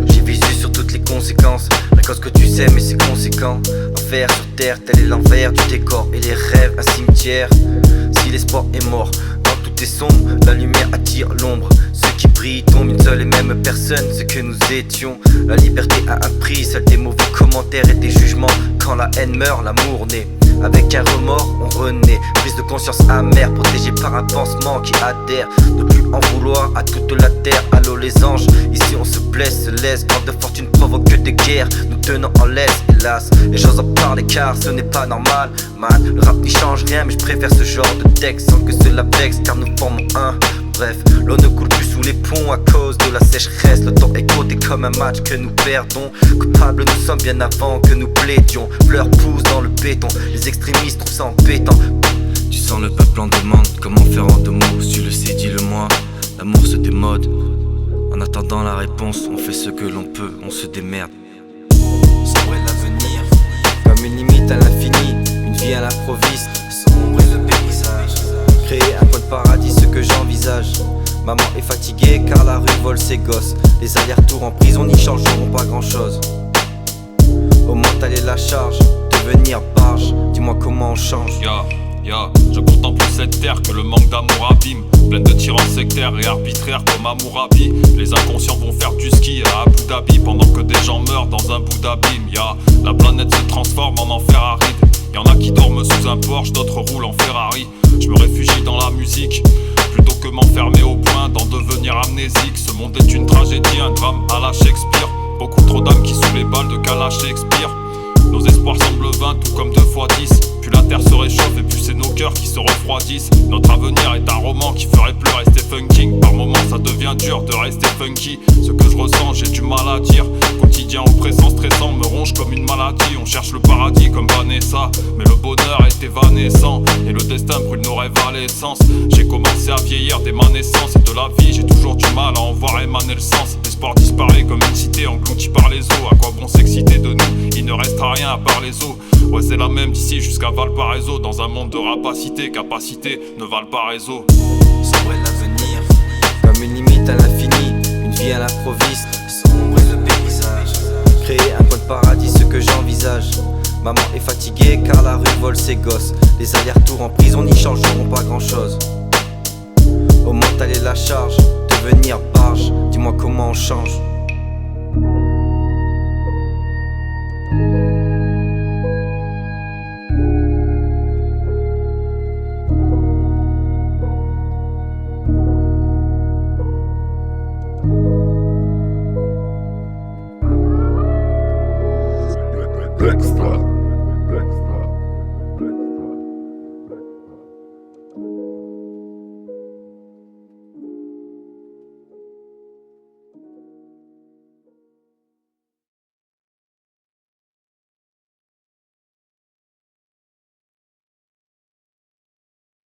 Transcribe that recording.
J'ai visé sur toutes les conséquences, rien qu'en ce que tu sais mais c'est conséquent. Enfer sur terre, tel est l'envers du décor. Et les rêves, un cimetière. Si l'espoir est mort, quand tout est sombre, la lumière attire l'ombre. Ceux qui brillent tombent une seule et même personne, ce que nous étions. La liberté a un prix, celle des mauvais commentaires et des jugements. Quand la haine meurt, l'amour naît. Avec un remords, on renaît. Prise de conscience amère, protégée par un pansement qui adhère. Ne plus en vouloir à toute la terre. Allô les anges, ici on se blesse, se laisse. Bande de fortune provoque des guerres, nous tenant en laisse, hélas. Les gens en parlent car ce n'est pas normal. Man, le rap n'y change rien, mais je préfère ce genre de texte sans que cela vexe, car nous formons un. Bref, l'eau ne coule plus sous les ponts à cause de la sécheresse. Le temps est compté comme un match que nous perdons. Coupables nous sommes bien avant que nous plaidions. Fleurs poussent dans le béton, les extrémistes trouvent ça embêtant. Tu sens le peuple en demande, comment faire en deux mots? Si tu le sais, dis-le moi. L'amour se démode. En attendant la réponse, on fait ce que l'on peut, on se démerde. Sombre est l'avenir, comme une limite à l'infini, une vie à l'improviste. Sombre est le paysage, créer un coin de paradis, ce que j'envisage. Maman est fatiguée car la rue vole ses gosses. Les allers-retours en prison n'y changeront pas grand chose. Au mental est la charge, devenir barge. Dis-moi comment on change. Je contemple cette terre que le manque d'amour abîme. Pleine de tyrans sectaires et arbitraires comme Hammurabi. Les inconscients vont faire du ski à Abu Dhabi pendant que des gens meurent dans un bout d'abîme. La planète se transforme en enfer aride. Y'en a qui dorment sous un Porsche, d'autres roulent en Ferrari. Je me réfugie dans la musique plutôt que m'enfermer au point d'en devenir amnésique. Ce monde est une tragédie, un drame à la Shakespeare. Beaucoup trop d'âmes qui sous les balles de Kalash expirent. Nos espoirs semblent vains, tout comme 2 x 10. Plus la terre se réchauffe et plus c'est nos cœurs qui se refroidissent. Notre avenir est un roman qui ferait pleurer Stephen King. Par moments ça devient dur de rester funky. Ce que je ressens j'ai du mal à dire. Quotidien oppressant, stressant, me ronge comme une maladie. On cherche le paradis comme Vanessa, mais le bonheur est évanescent. Et le destin brûle nos rêves à l'essence. J'ai commencé à vieillir dès ma naissance. Et de la vie j'ai toujours du mal à en voir émaner le sens. L'espoir disparaît comme une cité engloutie par les eaux. À quoi bon s'exciter de nous? Il ne restera rien à part les eaux. Ouais c'est la même d'ici jusqu'à Valparaiso. Dans un monde de rapacité, capacité ne Valparaiso. Sombre est l'avenir, comme une limite à l'infini, une vie à l'improviste. Sombre est le paysage, créer un coin de paradis, ce que j'envisage. Maman est fatiguée car la rue vole ses gosses. Les allers-retours en prison n'y changeront pas grand chose. Au mental est la charge, devenir barge. Dis-moi comment on change. Extra.